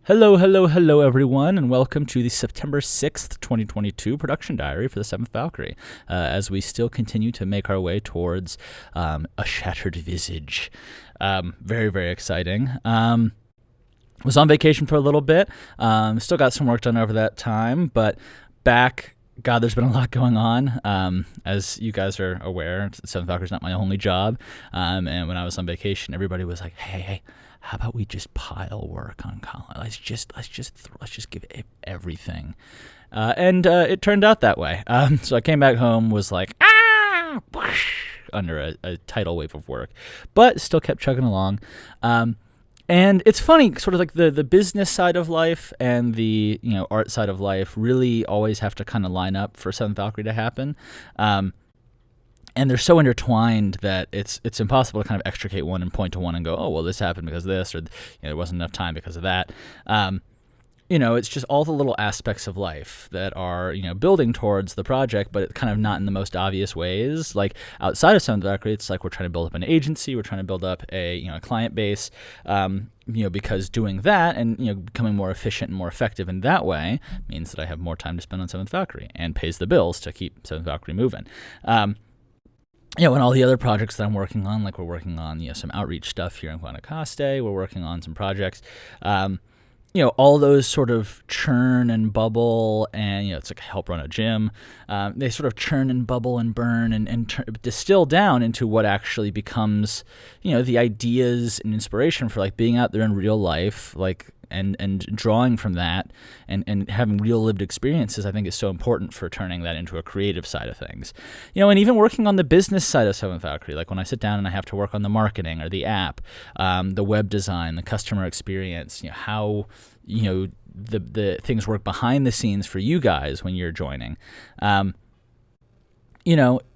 Hello, hello, hello, everyone, and welcome to the September 6th, 2022 production diary for the Seventh Valkyrie, as we still continue to make our way towards a shattered visage. Very, very exciting. Was on vacation for a little bit. Still got some work done over that time, but back, God, there's been a lot going on. As you guys are aware, Seventh Valkyrie is not my only job, and when I was on vacation, everybody was like, hey, how about we just pile work on Colin? Let's just give it everything, and it turned out that way. So I came back home, was like under a tidal wave of work, but still kept chugging along. And it's funny, sort of like the business side of life and the art side of life really always have to kind of line up for Seventh Valkyrie to happen. And they're so intertwined that it's impossible to kind of extricate one and point to one and go, oh, well, this happened because of this, or there wasn't enough time because of that. It's just all the little aspects of life that are, building towards the project, but it's kind of not in the most obvious ways. Like outside of Seventh Valkyrie, it's like we're trying to build up an agency, we're trying to build up a client base, because doing that and becoming more efficient and more effective in that way means that I have more time to spend on Seventh Valkyrie and pays the bills to keep Seventh Valkyrie moving. And all the other projects that I'm working on, like we're working on some outreach stuff here in Guanacaste, we're working on some projects, all those sort of churn and bubble, and it's like help run a gym. They sort of churn and bubble and burn and distill down into what actually becomes, the ideas and inspiration for like being out there in real life, like and drawing from that and having real lived experiences. I think is so important for turning that into a creative side of things. And even working on the business side of Seventh Valkyrie, like when I sit down and I have to work on the marketing or the app, the web design, the customer experience, how the things work behind the scenes for you guys when you're joining.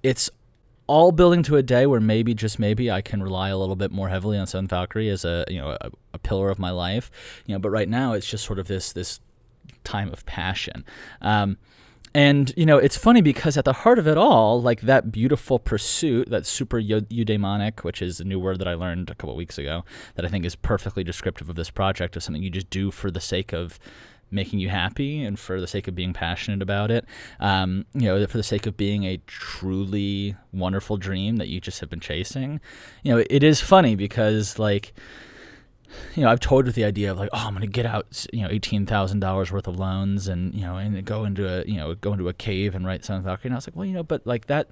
It's all building to a day where maybe, just maybe, I can rely a little bit more heavily on Seventh Valkyrie as a pillar of my life. But right now it's just sort of this time of passion. And it's funny because at the heart of it all, like that beautiful pursuit, that super eudaimonic, which is a new word that I learned a couple of weeks ago, that I think is perfectly descriptive of this project, of something you just do for the sake of making you happy and for the sake of being passionate about it, for the sake of being a truly wonderful dream that you just have been chasing. It is funny because I've toyed with the idea of like, oh, I'm going to get out, $18,000 worth of loans and, and go into a cave and write Seventh Valkyrie. And I was like, well, but like that,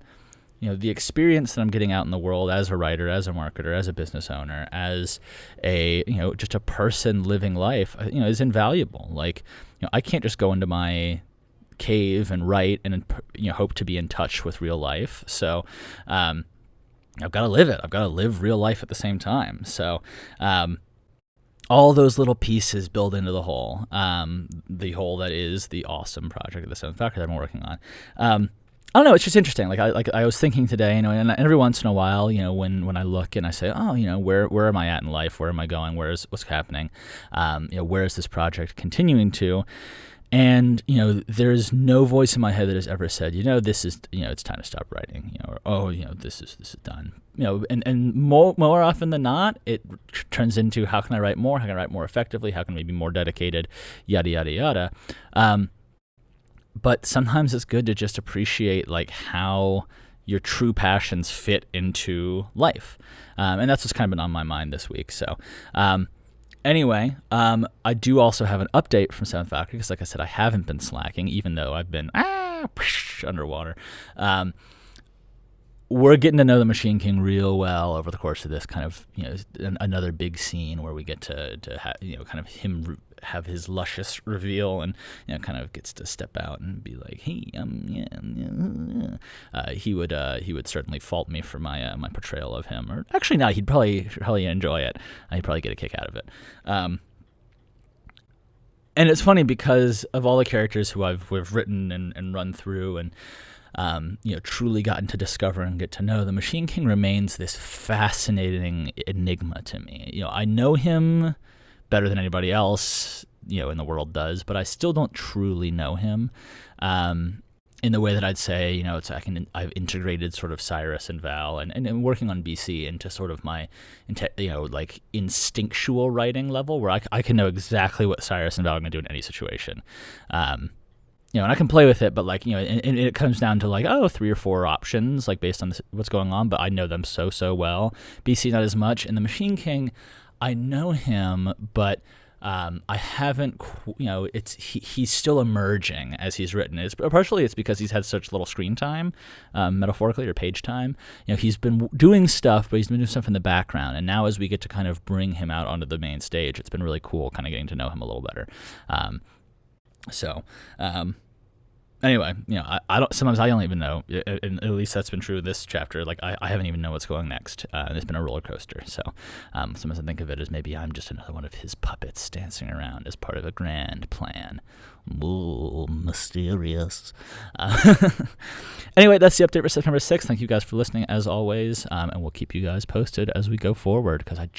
the experience that I'm getting out in the world as a writer, as a marketer, as a business owner, as a, just a person living life, is invaluable. Like, I can't just go into my cave and write and, hope to be in touch with real life. So, I've got to live it. I've got to live real life at the same time. So, all those little pieces build into the whole that is the awesome project of the Seventh Valkyrie that I'm working on. I don't know. It's just interesting. Like I was thinking today, and every once in a while, when I look and I say, oh, where am I at in life? Where am I going? What's happening? Where is this project continuing to? And there's no voice in my head that has ever said, this is, it's time to stop writing, or oh, this is done. And more often than not, it turns into how can I write more? How can I write more effectively? How can I be more dedicated? Yada yada yada. But sometimes it's good to just appreciate like how your true passions fit into life. And that's what's kind of been on my mind this week. So, anyway, I do also have an update from Seventh Valkyrie because, like I said, I haven't been slacking, even though I've been underwater. We're getting to know the Machine King real well over the course of this kind of, another big scene where we get to kind of him have his luscious reveal and, kind of gets to step out and be like, hey, he would certainly fault me for my my portrayal of him, or actually not. He'd probably enjoy it. He'd probably get a kick out of it. And it's funny because of all the characters who we've written and run through and truly gotten to discover and get to know, the Machine King remains this fascinating enigma to me. I know him better than anybody else, in the world does, but I still don't truly know him. in the way that I'd say, I've integrated sort of Cyrus and Val and working on BC into sort of my, like instinctual writing level where I can know exactly what Cyrus and Val are going to do in any situation. And I can play with it, but like, and it comes down to like, 3 or 4 options, like based on what's going on, but I know them so well. BC, not as much. And the Machine King, I know him, but I haven't, he's still emerging as he's written. Partially it's because he's had such little screen time, metaphorically, or page time. He's been doing stuff, but he's been doing stuff in the background. And now as we get to kind of bring him out onto the main stage, it's been really cool kind of getting to know him a little better. Anyway, I don't. Sometimes I don't even know, and at least that's been true of this chapter. Like I haven't even know what's going next. And it's been a roller coaster. So sometimes I think of it as maybe I'm just another one of his puppets dancing around as part of a grand plan. Ooh, mysterious. Anyway, that's the update for September 6th. Thank you guys for listening as always, and we'll keep you guys posted as we go forward. Because I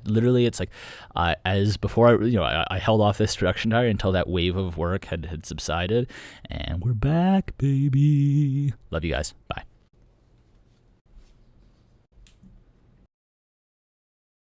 literally, it's like as before, I held off this production diary until that wave of work had subsided, and we're back, baby. Love you guys. Bye.